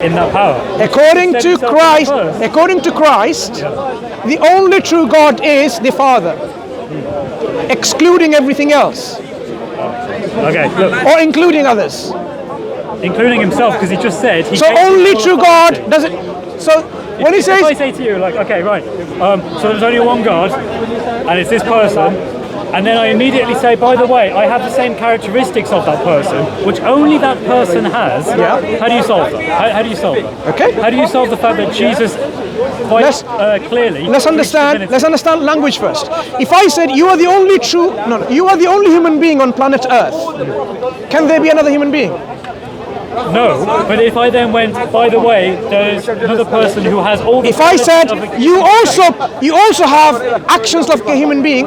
in that power. According to Christ, the only true God is the Father, excluding everything else. Okay, look. Or including others. Including himself, because he just said. So only true God does it. So when he says, if I say to you, like, okay, right, so there's only one God, and it's this person. And then I immediately say, by the way, I have the same characteristics of that person, which only that person has. Yeah. How do you solve that? How do you solve that? Okay. How do you solve the fact that Jesus quite clearly... Let's understand language first. If I said you are the only you are the only human being on planet Earth, can there be another human being? No, but if I then went, by the way, there's another person who has all the... If I said you also have actions like a human being.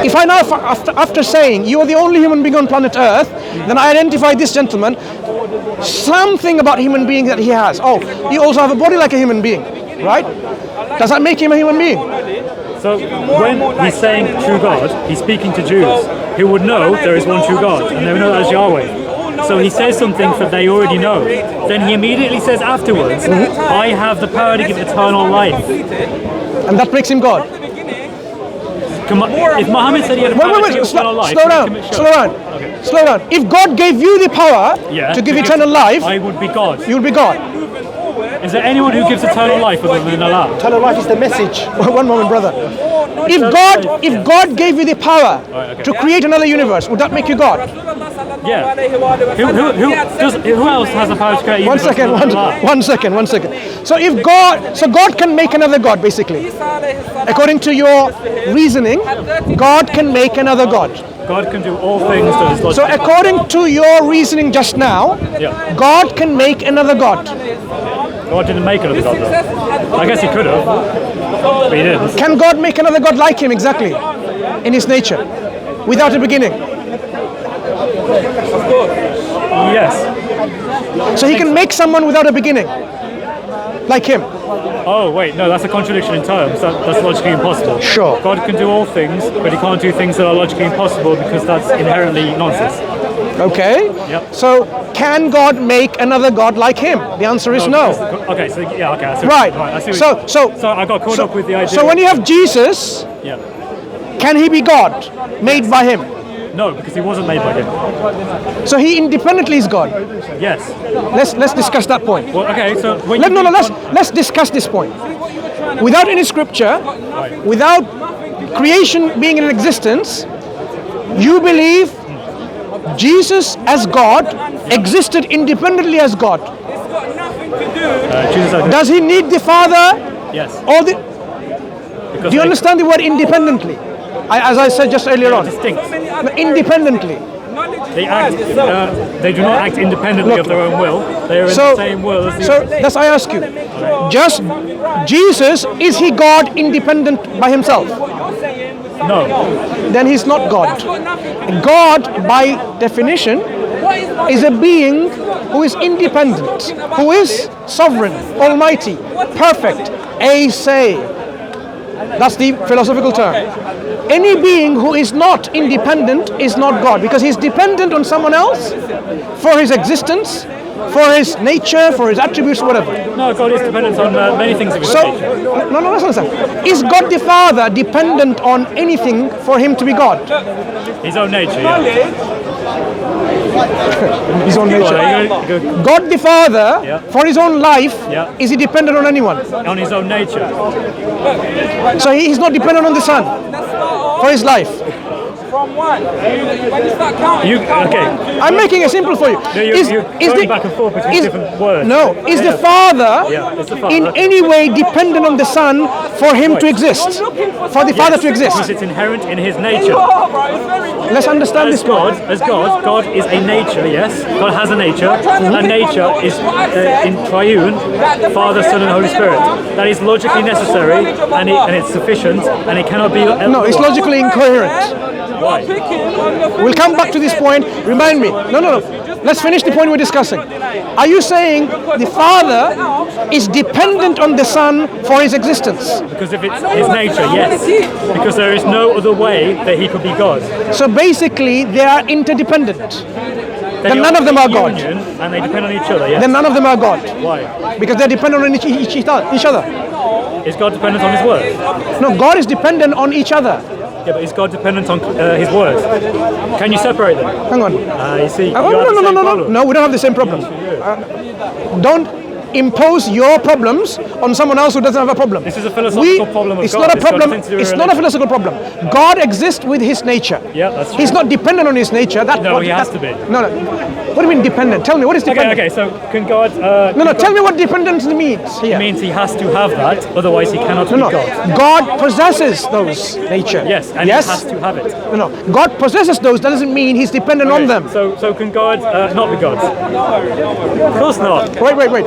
If I now, after saying you are the only human being on planet Earth, then I identify this gentleman, something about human being that he has. Oh, you also have a body like a human being, right? Does that make him a human being? So when he's saying true God, he's speaking to Jews who would know there is one true God, and they would know that as Yahweh. So he says something that they already know. Then he immediately says afterwards, I have the power to give eternal life. And that makes him God. If Muhammad said he had a power to give eternal life, slow down. If God gave you the power to give eternal life, I would be God. You would be God. Is there anyone who gives eternal life other than Allah? Eternal life is the message. One moment, brother. If God gave you the power to create another universe, would that make you God? Yeah. Who else has the power to create a universe? One second. So God can make another God, basically. According to your reasoning, God can make another God. God can do all things that is logical. So according to your reasoning just now, God can make another God. God didn't make another God, though. I guess he could have, but he didn't. Can God make another God like him exactly, in his nature, without a beginning? Yes. So he can make someone without a beginning, like him. Oh, wait, no, that's a contradiction in terms. That's logically impossible. Sure. God can do all things, but he can't do things that are logically impossible because that's inherently nonsense. Okay. Yep. So, can God make another God like him? The answer is no. Okay, so yeah, okay. I see right. I see so I got caught up with the idea. So when you have Jesus, can he be God, made by him? No, because he wasn't made by him. So he independently is God. Yes. Let's discuss that point. Well, okay. So let's discuss this point. Without any scripture, without creation being in existence, you believe Jesus as God existed independently as God. Does he need the Father? Yes. Do you understand the word independently? As I said just earlier on. Distinct. Independently. They do not act independently of their own will. They are in the same will as the So that's I ask you. Just Jesus, is he God independent by himself? No. Then he's not God. God, by definition, is a being who is independent, who is sovereign, almighty, perfect, a say. That's the philosophical term. Any being who is not independent is not God, because he's dependent on someone else for his existence, for his nature, for his attributes, whatever. No, God is dependent on many things of his nature. No, let's understand. Is God the Father dependent on anything for him to be God? His own nature, yeah. His own nature. God the Father, for his own life, is he dependent on anyone? On his own nature. So he's not dependent on the Son for his life. From one. When you start counting, I'm making it simple for you. No, you're going back and forth between different words. No, is the Father in any way dependent on the Son for him to exist? For the Father to exist? Because it's inherent in his nature. Let's understand this point. As God is a nature, yes. God has a nature. That nature is in triune, Father, Son and Holy Spirit. That is logically necessary and it's sufficient and it cannot be... No, it's logically incoherent. Why? We'll come back to this point. Remind me. No. Let's finish the point we're discussing. Are you saying the Father is dependent on the Son for his existence? Because if it's his nature, yes. Because there is no other way that he could be God. So basically, they are interdependent. then none of them are God. Union, and they depend on each other, yes. Then none of them are God. Why? Because they're dependent on each other. Is God dependent on his word? No, God is dependent on each other. Yeah, but is God dependent on his word? Can you separate them? Hang on. You see, No, we don't have the same problem. Don't impose your problems on someone else who doesn't have a problem. This is a philosophical problem of it's God. Not a problem. It's not a philosophical problem. God exists with his nature. Yeah, that's true. He's not dependent on his nature. He has to be. No. What do you mean dependent? Tell me, what is dependent? Okay, so can God... tell me what dependence means here. It means he has to have that, otherwise he cannot be God. God possesses those nature. Yes, and he has to have it. No. God possesses those, that doesn't mean he's dependent on them. So can God not be God? Of course not. Wait.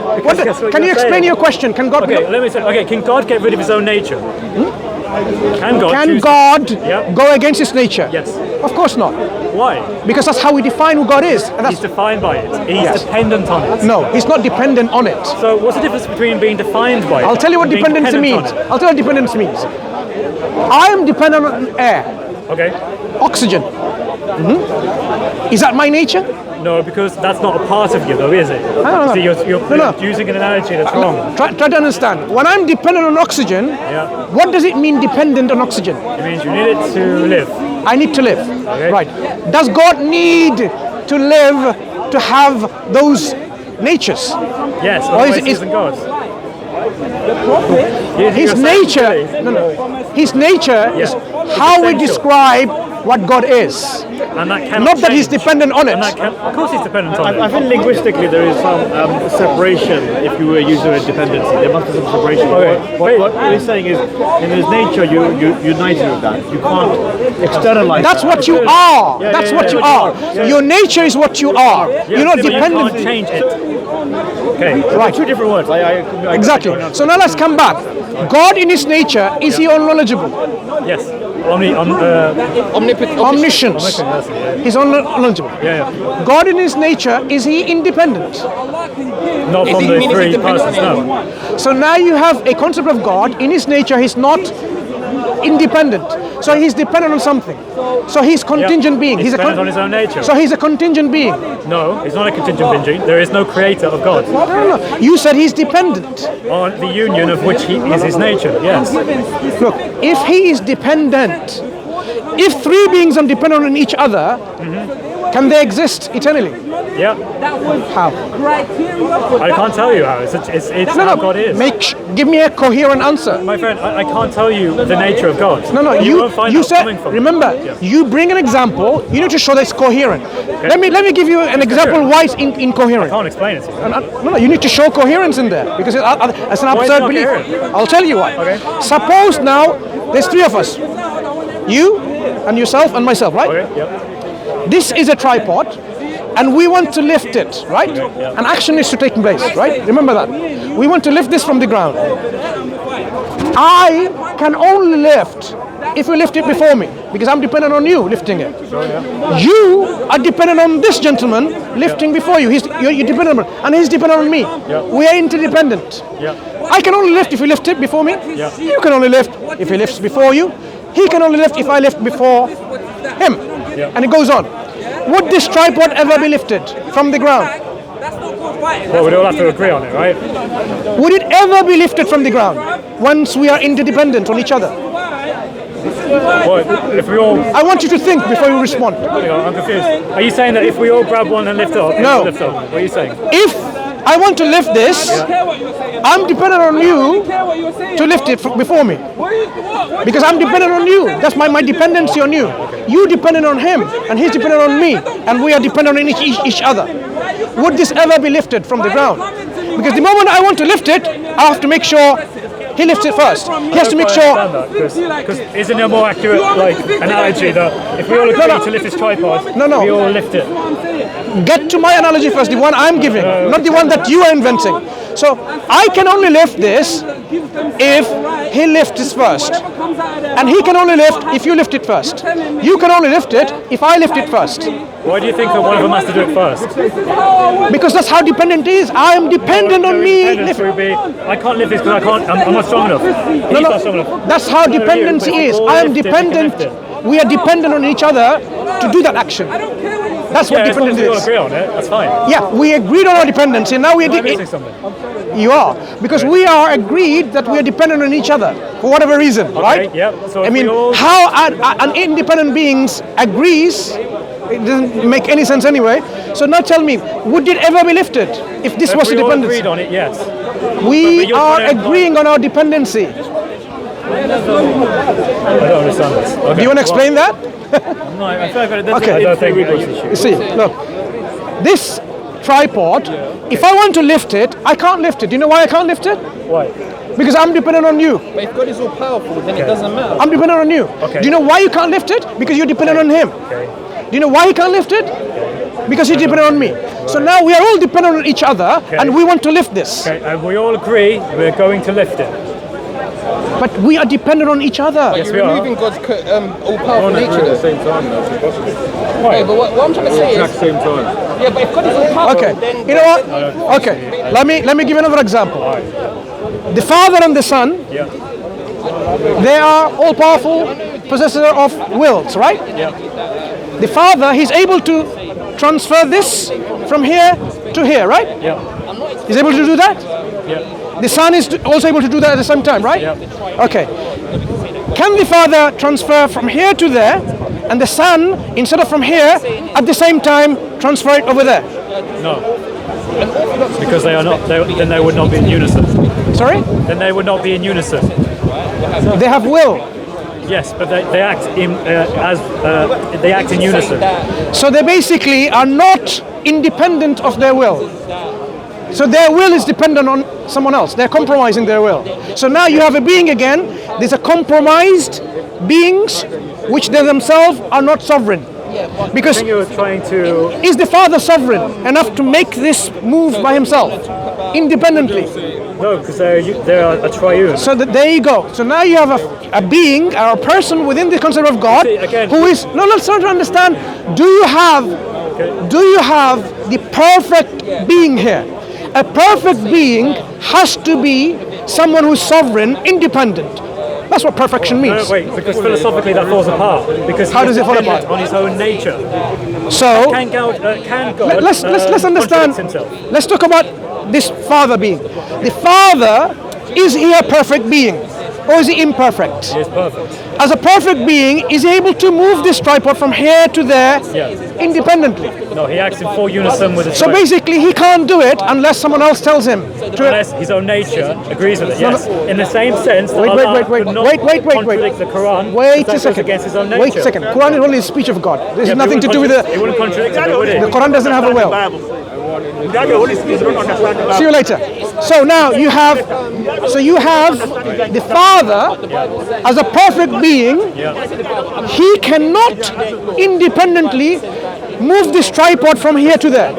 Can you explain your question? Can God... let me say, can God get rid of his own nature? Can God go against his nature? Yes. Of course not. Why? Because that's how we define who God is. And he's defined by it. He's dependent on it. No, he's not dependent on it. So what's the difference between being defined by it? I'll tell you what dependency means. I am dependent on air. Okay. Oxygen. Is that my nature? No, because that's not a part of you, though, is it? No. See, you're using an analogy that's wrong. Try to understand. When I'm dependent on oxygen, what does it mean dependent on oxygen? It means you need it to live. I need to live. Okay. Right. Does God need to live to have those natures? Yes, otherwise he isn't God. His nature, his nature is how we describe what God is. And that cannot not that he's dependent on it. Of course he's dependent on it. I think linguistically there is some separation if you were using a dependency. There must be some separation. Okay. What he's saying is, in his nature, you're united with that. You can't externalize That's what you are. That's what you are. Your nature is what you are. You're not dependent. You can't change it. Okay. Right. Two different words. I Exactly. So now let's come back. God in his nature, is he all knowledgeable? Yes. Omniscience. He's all knowledgeable. God in his nature, is he independent? Not from the three persons, no. So now you have a concept of God. In his nature, he's not independent. So he's dependent on something. So he's contingent being. He's dependent on his own nature. So he's a contingent being. No, he's not a contingent being. There is no creator of God. No. You said he's dependent. On the union of which he is his nature, yes. Look, if he is dependent, if three beings are dependent on each other, can they exist eternally? Yeah. How? I can't tell you how. It's how God is. Give me a coherent answer. My friend, I can't tell you the nature of God. No. You won't find out coming from. Remember, you bring an example. You need to show that it's coherent. Okay. Let me give you an example why it's incoherent. I can't explain it to you. No. You need to show coherence in there because it's an absurd belief. Coherent? I'll tell you why. Okay. Suppose now there's three of us. You and yourself and myself, right? Okay. Yep. This is a tripod, and we want to lift it, right? An action is to take place, right? Remember that. We want to lift this from the ground. I can only lift if you lift it before me, because I'm dependent on you lifting it. You are dependent on this gentleman lifting before you. You're dependent on him, and he's dependent on me. We are interdependent. I can only lift if you lift it before me. You can only lift if he lifts before you. He can only lift if I lift before him. And it goes on. Would this tripod ever be lifted from the ground? Well, we'd all have to agree on it, right? Would it ever be lifted from the ground once we are interdependent on each other? Well, if we all... I want you to think before you respond. I'm confused. Are you saying that if we all grab one and lift up, no. Lift up? What are you saying? If I want to lift this, I'm dependent on you to lift it before me. Because I'm dependent on you. That's my dependency on you. You dependent on him, and he's dependent on me, and we are dependent on each other. Would this ever be lifted from the ground? Because the moment I want to lift it, I have to make sure he lifts it first. He has to make sure... Because isn't there a more accurate analogy that if we all agree to lift this tripod, we all lift it? Get to my analogy first, the one I'm giving, not the one that you are inventing. So I can only lift this if he lifts it first. And he can only lift if you lift it first. You can only lift it if I lift it first. Why do you think that one of them has to do it first? Because that's how dependent is. I am dependent on me. I can't lift this because I'm not strong enough. He's not strong enough. That's how dependency is. I am dependent. We are dependent on each other to do that action. That's what as long as dependence we all is. agree on it, that's fine. Yeah, we agreed on our dependency. Now we Am I missing something? You are, because we are agreed that we are dependent on each other for whatever reason, right? Yeah. So I if mean, we all... how an independent being agrees, it doesn't make any sense anyway. So now tell me, would it ever be lifted if this was a we all dependency? agreed on it, yes. We But you're are trying to- agreeing on our dependency. I don't understand this. Okay. Do you want to explain that? No, I feel like that's Okay. a I don't think issue. You see, look, this tripod, if I want to lift it, I can't lift it. Do you know why I can't lift it? Why? Because I'm dependent on you. But if God is all powerful, then it doesn't matter. I'm dependent on you. Okay. Do you know why you can't lift it? Because you're dependent on him. Okay. Do you know why he can't lift it? Because he's dependent on me. So now we are all dependent on each other, and we want to lift this. Okay, and we all agree we're going to lift it. But we are dependent on each other. Yes, we You're are. removing God's all powerful nature. At the same time, that's impossible. Yeah, but what I'm trying to say Exact is, same time. yeah, but if God is all powerful, Okay. then You know what? Okay. Let me give another example. The Father and the Son, Yeah. they are all powerful possessors of wills, right? Yeah. The Father, he's able to transfer this from here to here, right? Yeah. He's able to do that? Yeah. The Son is also able to do that at the same time, right? Yeah. Okay. Can the Father transfer from here to there, and the Son, instead of from here, at the same time transfer it over there? No. Because they are not. Then they would not be in unison. Sorry? Then they would not be in unison. They have will. Yes, but they act in they act in unison. So they basically are not independent of their will. So their will is dependent on someone else. They're compromising their will. So now you have a being again. These are compromised beings which they themselves are not sovereign. I Because think you're trying to. is the Father sovereign enough to make this move by himself, independently? No, because they're a triune. So that there you go. So now you have a being or a person within the concept of God See, again- who is no. Let's try to understand. Do you have the perfect being here? A perfect being has to be someone who's sovereign, independent. That's what perfection No, means. wait, because philosophically that falls apart. Because How he does is it fall dependent apart? on his own nature. So Can God? let's understand. contradict himself? Let's talk about this Father being. The Father, is he a perfect being, or is he imperfect? He is perfect. As a perfect being, is he able to move this tripod from here to there Yes. independently? No, he acts in full unison with his So own. basically, he can't do it unless someone else tells him to. Unless his own nature agrees with it, yes. In the same sense that Wait, Allah wait, could not wait. contradict the Quran, Wait because a that goes second. against his own nature. Wait a second. Quran is only the speech of God. This has nothing to do with He the. wouldn't contradict it, would he? The Quran doesn't have a will. See you later. So now you have the Father as a perfect being. He cannot independently move this tripod from here to there.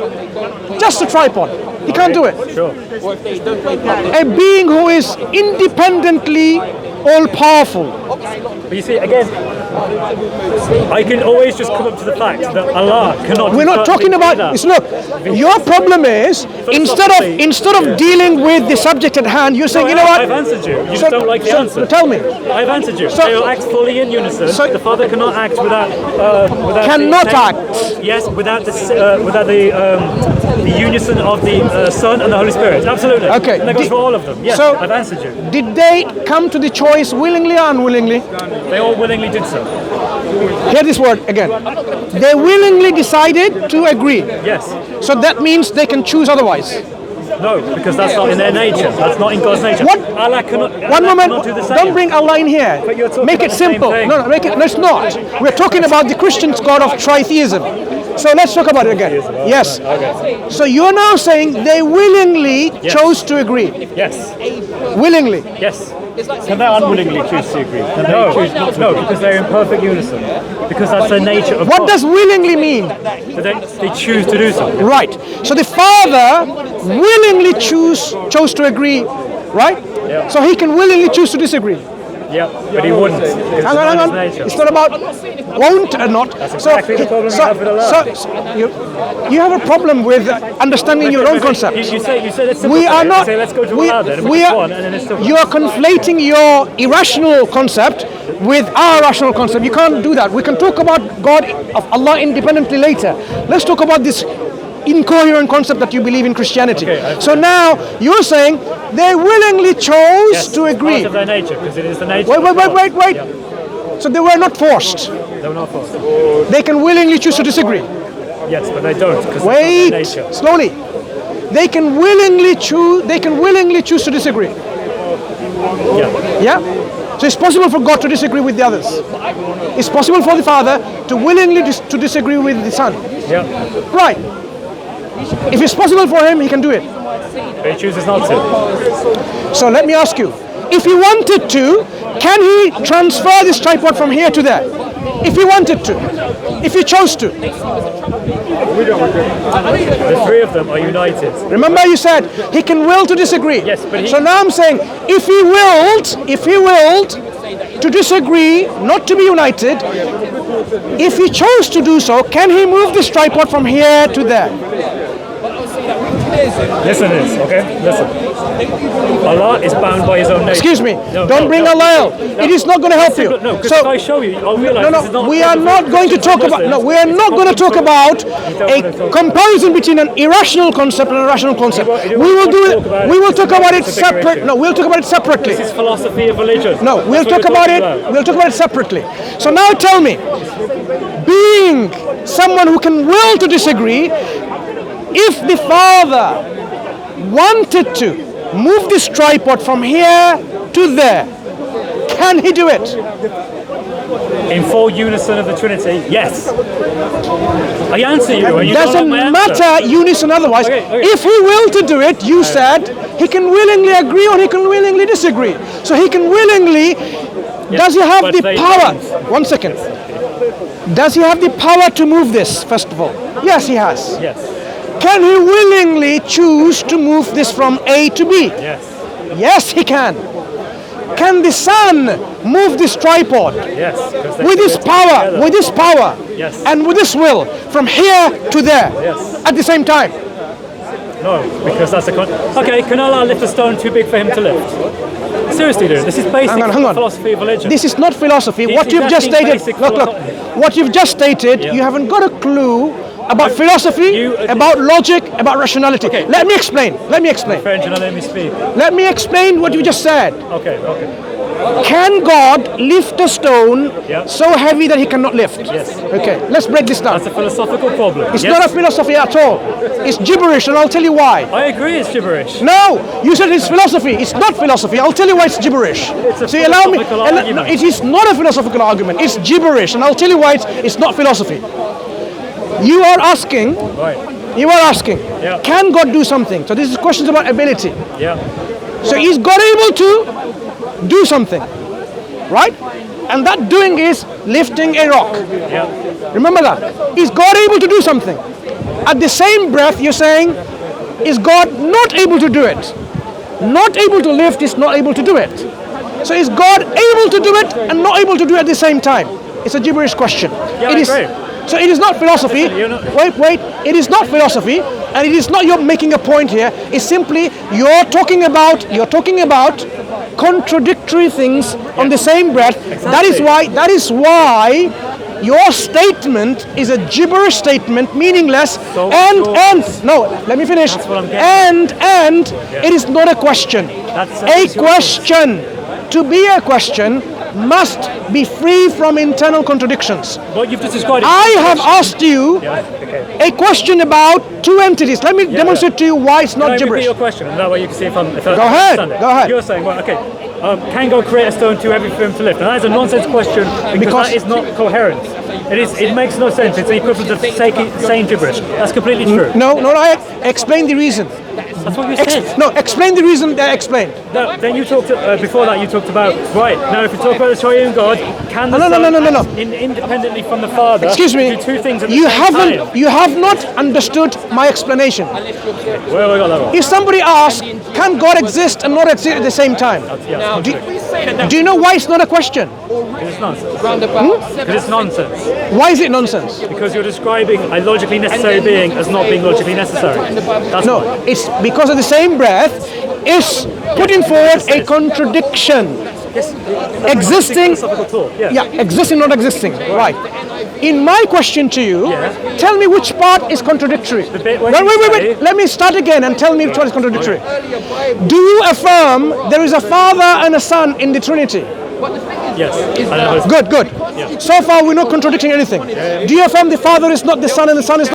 Just a tripod. He can't do it. Sure. A being who is independently all powerful. But you see, again, I can always just come up to the fact that Allah cannot. We're not talking about this. Look, your problem is instead of dealing with the subject at hand, you're saying, you know what? I've answered you. You just don't like the answer. Tell me. I've answered you. So- they will act fully in unison. So- the Father cannot act without. Cannot the, act. Yes, without the unison of the Son and the Holy Spirit. Absolutely. Okay. And that goes for all of them. Yes, So- I've answered you. Did they come to the choice willingly or unwillingly? They all willingly did so. Hear this word again. They willingly decided to agree. Yes. So that means they can choose otherwise. No, because that's not in their nature. That's not in God's nature. What? Allah cannot. One Allah moment. cannot do the same. Don't bring Allah in here. But you're talking Make it about the same simple. thing. No, make it. No, it's not. We're talking about the Christian's God of tritheism. So let's talk about it again. Yes. Okay. So you're now saying they willingly chose to agree. Yes. Willingly. Yes. Can they unwillingly choose to agree? Can they No, choose not to no, agree? because they're in perfect unison. Because that's the nature of What God. does willingly mean? So they choose to do so. Right. So the Father willingly chose to agree, right? Yeah. So he can willingly choose to disagree. Yeah, but he wouldn't. Hang on. It's not about won't or not. That's exactly the problem you have with Allah. So you have a problem with understanding your own concept. You say let's We are not. Say, let's go to we, Allah then. we are, one, and then it's still you are conflating your irrational concept with our rational concept. You can't do that. We can talk about God of Allah independently later. Let's talk about this incoherent concept that you believe in Christianity. Okay, so now you're saying they willingly chose to agree. Part of their nature, because it is the nature. Wait. Yeah. So they were not forced. They were not forced. They can willingly choose to disagree. Yes, but they don't. Because Wait, it's not their nature. slowly. They can willingly choose. They can willingly choose to disagree. Yeah. Yeah. So it's possible for God to disagree with the others. It's possible for the Father to willingly to disagree with the Son. Yeah. Right. If it's possible for him, he can do it. But he chooses not to. So let me ask you, if he wanted to, can he transfer this tripod from here to there? If he wanted to, if he chose to. The three of them are united. Remember you said he can will to disagree. Yes, but so now I'm saying if he willed to disagree, not to be united, if he chose to do so, can he move this tripod from here to there? Listen to this, okay? Listen. Allah is bound by his own nature. Excuse me. Don't bring Allah out. It is not going to help you. No, because if I show you, I'll realize this is not. We are not going to talk about. No, we are not going to talk about a comparison between an irrational concept and a rational concept. We will do it. We will talk about it separate. No, we'll talk about it separately. This is philosophy of religion. No, we'll talk about it. We'll talk about it separately. So now tell me, being someone who can will to disagree, if the Father wanted to move this tripod from here to there, can he do it? In full unison of the Trinity, yes. I answer you, and you Doesn't don't like my answer. matter unison otherwise. Okay. If he will to do it, you said he can willingly agree or he can willingly disagree. So he can willingly. Does he have but the they power? don't. 1 second. Does he have the power to move this? First of all, yes, he has. Yes. Can he willingly choose to move this from A to B? Yes. Yes, he can. Can the Son move this tripod Yes. with his power, Yes. and with his will from here to there Yes. at the same time? No, because that's a okay. Can Allah lift a stone too big for him to lift? Seriously, dude, this is basic Hang on. philosophy of religion. This is not philosophy. This What is you've just asking stated, basic look, what you've just stated, you haven't got a clue about philosophy, about logic, about rationality. Okay. Let me explain. French, and let me speak. Let me explain what you just said. Okay. Can God lift a stone Yeah. so heavy that he cannot lift? Yes. Okay, let's break this down. That's a philosophical problem. It's Yes. not a philosophy at all. It's gibberish, and I'll tell you why. I agree, it's gibberish. No, you said it's philosophy. It's not philosophy. I'll tell you why it's gibberish. a So you allow me. philosophical No, argument. it is not a philosophical argument. It's gibberish, and I'll tell you why it's not philosophy. You are asking. Right. Yeah. Can God do something? So this is questions about ability. Yeah. So is God able to do something, right? And that doing is lifting a rock. Yeah. Remember that. Is God able to do something? At the same breath, you're saying, is God not able to do it? Not able to lift is not able to do it. So is God able to do it and not able to do it at the same time? It's a gibberish question. Yeah, It I is. agree. So it is not philosophy. Listen, you're not- Wait. It is not philosophy, and it is not you're making a point here. It's simply you're talking about contradictory things on the same breath. Exactly. That is why your statement is a gibberish statement, meaningless. So No, let me finish. That's what I'm getting And it is not a question. That's A your question. To be a question must be free from internal contradictions. What you've just described. I have asked you a question about two entities. Let me demonstrate to you why it's Can not I repeat gibberish. your question? And that way you can see if I Go ahead, understand it. go ahead. You're saying, well, okay, can God create a stone too heavy for him to lift? And that is a nonsense question because that is not coherent. It makes no sense. It's the equivalent of saying gibberish. That's completely true. No, I explain the reason. That's what you said. No, explain the reason. Explain. No, then you talked, before that you talked about, right, now if we talk about the triune God, can the Son independently from the Father Excuse me. do two things at the You same time? you have not understood my explanation. Where have I got that wrong? If somebody asks, can God exist and not exist at the same time? Yeah, Do you know why it's not a question? because it's nonsense. Roundabout. Because it's nonsense. Why is it nonsense? Because you're describing a logically necessary being as not being logically necessary. That's No, why. it's because of the same breath is putting forward a contradiction. Existing, Philosophical thought, yeah. yeah, existing, not existing. Right. In my question to you, tell me which part is contradictory. bit where Wait. Let me start again and tell me which one is contradictory. Do you affirm there is a Father and a Son in the Trinity? Yes. I know. Good. So far, we're not contradicting anything. Do you affirm the Father is not the Son and the Son is not